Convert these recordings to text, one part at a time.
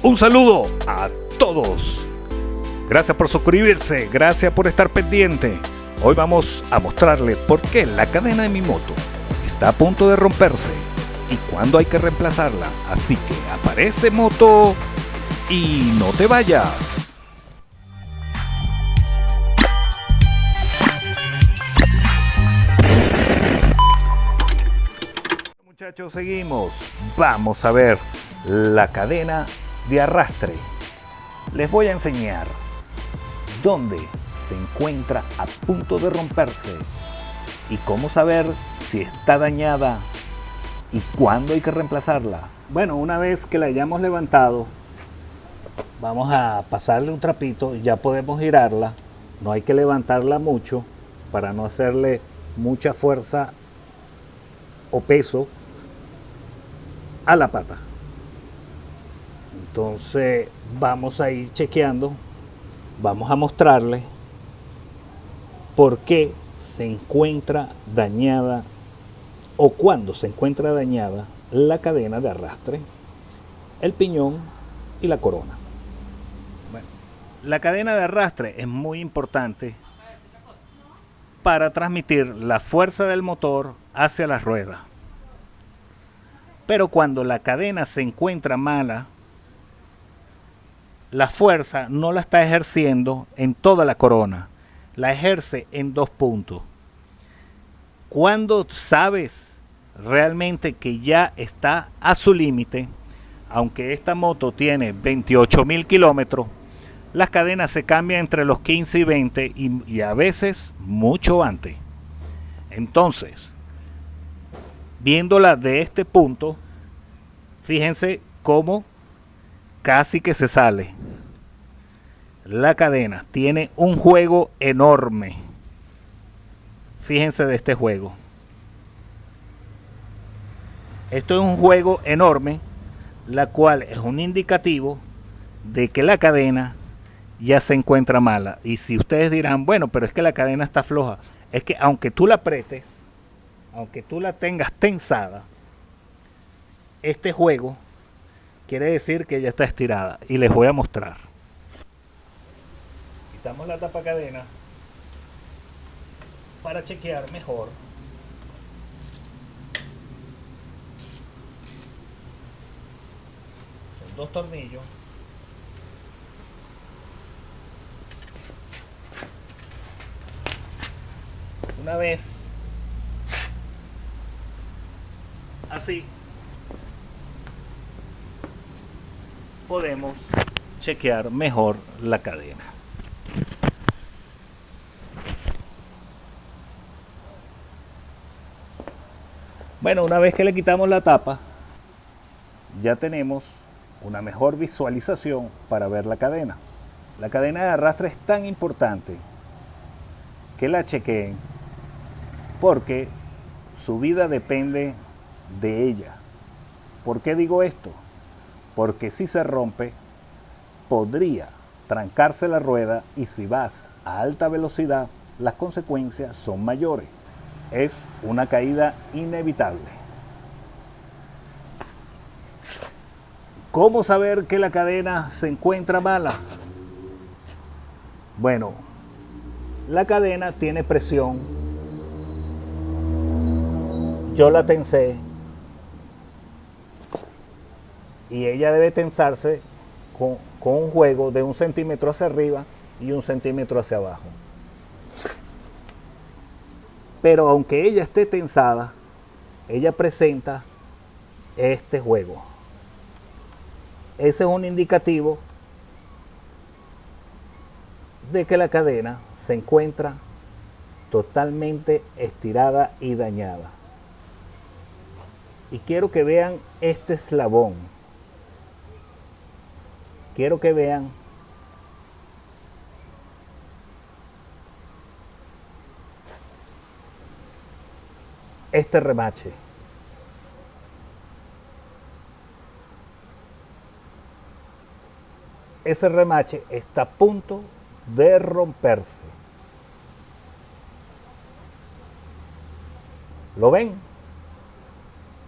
Un saludo a todos. Gracias por suscribirse, gracias por estar pendiente. Hoy vamos a mostrarles por qué la cadena de mi moto está a punto de romperse y cuándo hay que reemplazarla. Así que aparece moto y no te vayas. Muchachos, seguimos. Vamos a ver la cadena de arrastre. Les voy a enseñar dónde se encuentra a punto de romperse y cómo saber si está dañada y cuándo hay que reemplazarla. Bueno, una vez que la hayamos levantado, vamos a pasarle un trapito y ya podemos girarla. No hay que levantarla mucho para no hacerle mucha fuerza o peso a la pata. Entonces vamos a ir chequeando, vamos a mostrarles por qué se encuentra dañada o cuándo se encuentra dañada la cadena de arrastre, el piñón y la corona. Bueno, la cadena de arrastre es muy importante para transmitir la fuerza del motor hacia las ruedas. Pero cuando la cadena se encuentra mala, la fuerza no la está ejerciendo en toda la corona, la ejerce en 2 puntos. Cuando sabes realmente que ya está a su límite, aunque esta moto tiene 28.000 kilómetros, las cadenas se cambian entre los 15 y 20 y a veces mucho antes. Entonces, viéndola de este punto, fíjense cómo casi que se sale. La cadena tiene un juego enorme. Fíjense de este juego. Esto es un juego enorme, la cual es un indicativo de que la cadena ya se encuentra mala. Y si ustedes dirán, bueno, pero es que la cadena está floja, es que aunque tú la apretes, aunque tú la tengas tensada, este juego quiere decir que ya está estirada. Y les voy a mostrar. Quitamos la tapa cadena para chequear mejor. Son 2 tornillos. Una vez así, podemos chequear mejor la cadena. Bueno, una vez que le quitamos la tapa, ya tenemos una mejor visualización para ver la cadena. La cadena de arrastre es tan importante que la chequeen porque su vida depende de ella. ¿Por qué digo esto? Porque si se rompe, podría trancarse la rueda y si vas a alta velocidad, las consecuencias son mayores. Es una caída inevitable. ¿Cómo saber que la cadena se encuentra mala? Bueno, la cadena tiene presión. Yo la tensé y ella debe tensarse con un juego de 1 centímetro hacia arriba y 1 centímetro hacia abajo. Pero aunque ella esté tensada, ella presenta este juego. Ese es un indicativo de que la cadena se encuentra totalmente estirada y dañada. Y quiero que vean este eslabón. Quiero que vean este remache. Ese remache está a punto de romperse. ¿Lo ven?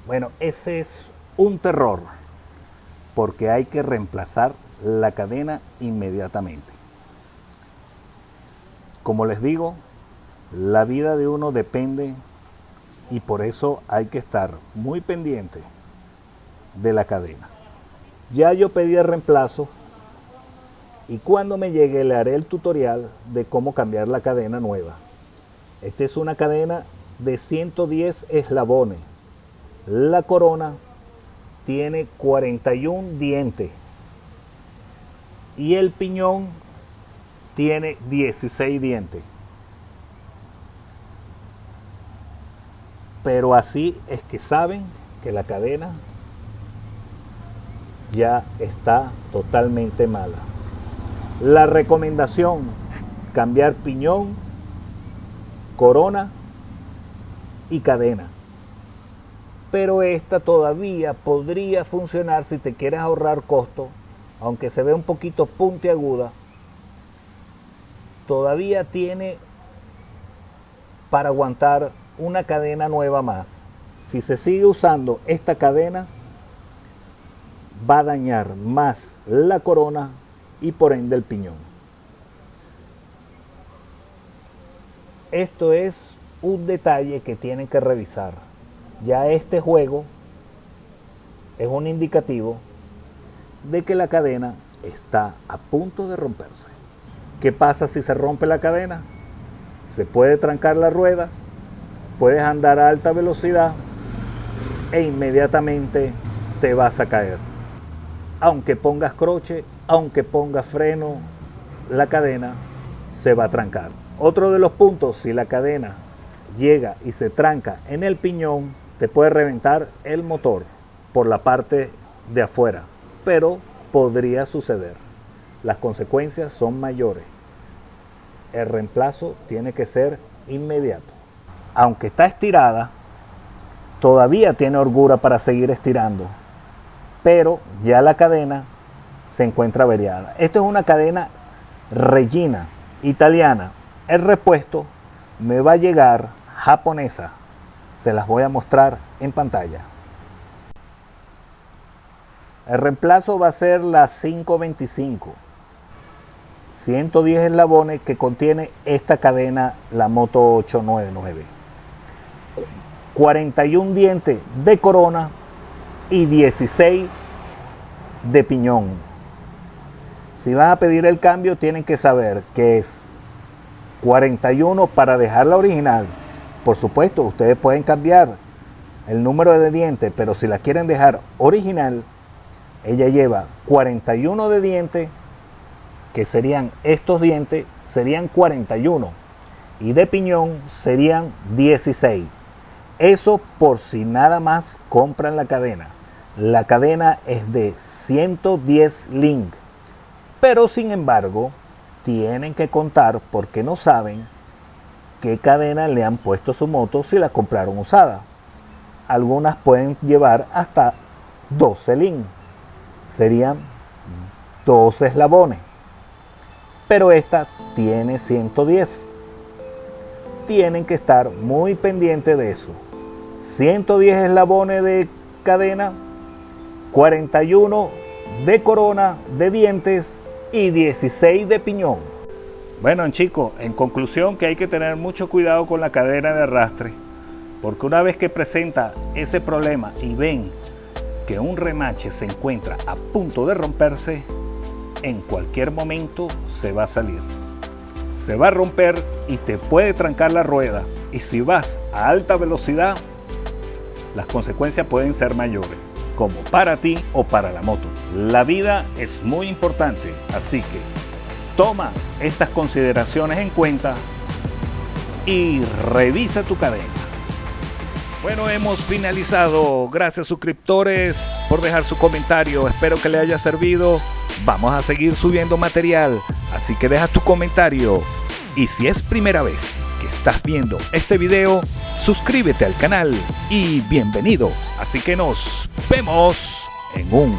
Bueno, ese es un terror. porque hay que reemplazar la cadena inmediatamente. Como les digo, la vida de uno depende y por eso hay que estar muy pendiente de la cadena. Ya yo pedí el reemplazo y cuando me llegue le haré el tutorial de cómo cambiar la cadena nueva. Esta es una cadena de 110 eslabones. La corona tiene 41 dientes y el piñón tiene 16 dientes. Pero así es que saben que la cadena ya está totalmente mala. La recomendación: cambiar piñón, corona y cadena. Pero esta todavía podría funcionar si te quieres ahorrar costo, aunque se ve un poquito puntiaguda. Todavía tiene para aguantar una cadena nueva más. Si se sigue usando esta cadena, va a dañar más la corona y por ende el piñón. Esto es un detalle que tienen que revisar. Ya este juego es un indicativo de que la cadena está a punto de romperse. ¿Qué pasa si se rompe la cadena? Se puede trancar la rueda, puedes andar a alta velocidad e inmediatamente te vas a caer. Aunque pongas croche, aunque pongas freno, la cadena se va a trancar. Otro de los puntos: si la cadena llega y se tranca en el piñón, te puede reventar el motor por la parte de afuera, pero podría suceder. Las consecuencias son mayores. El reemplazo tiene que ser inmediato. Aunque está estirada, todavía tiene holgura para seguir estirando, pero ya la cadena se encuentra averiada. Esto es una cadena Regina italiana. El repuesto me va a llegar japonesa. Se las voy a mostrar en pantalla. El reemplazo va a ser la 525. 110 eslabones que contiene esta cadena, la Moto 899. 41 dientes de corona y 16 de piñón. Si van a pedir el cambio, tienen que saber que es 41 para dejar la original. Por supuesto, ustedes pueden cambiar el número de dientes, pero si la quieren dejar original, ella lleva 41 de dientes, que serían estos dientes, serían 41, y de piñón serían 16. Eso por si nada más compran la cadena. La cadena es de 110 link, pero sin embargo tienen que contar porque no saben qué cadena le han puesto a su moto si la compraron usada. Algunas pueden llevar hasta 12 link, serían 12 eslabones, pero esta tiene 110. Tienen que estar muy pendientes de eso. 110 eslabones de cadena, 41 de corona de dientes y 16 de piñón. Bueno, chicos, en conclusión, que hay que tener mucho cuidado con la cadena de arrastre, porque una vez que presenta ese problema y ven que un remache se encuentra a punto de romperse, en cualquier momento se va a salir. Se va a romper y te puede trancar la rueda, y si vas a alta velocidad, las consecuencias pueden ser mayores, como para ti o para la moto. La vida es muy importante, así que toma estas consideraciones en cuenta y revisa tu cadena. Bueno, hemos finalizado. Gracias, suscriptores, por dejar su comentario. Espero que les haya servido. Vamos a seguir subiendo material, así que deja tu comentario. Y si es primera vez que estás viendo este video, suscríbete al canal y bienvenido. Así que nos vemos en un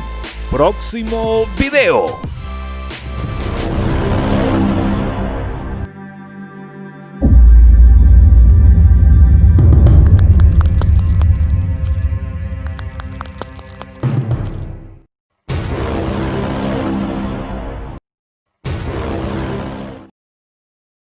próximo video.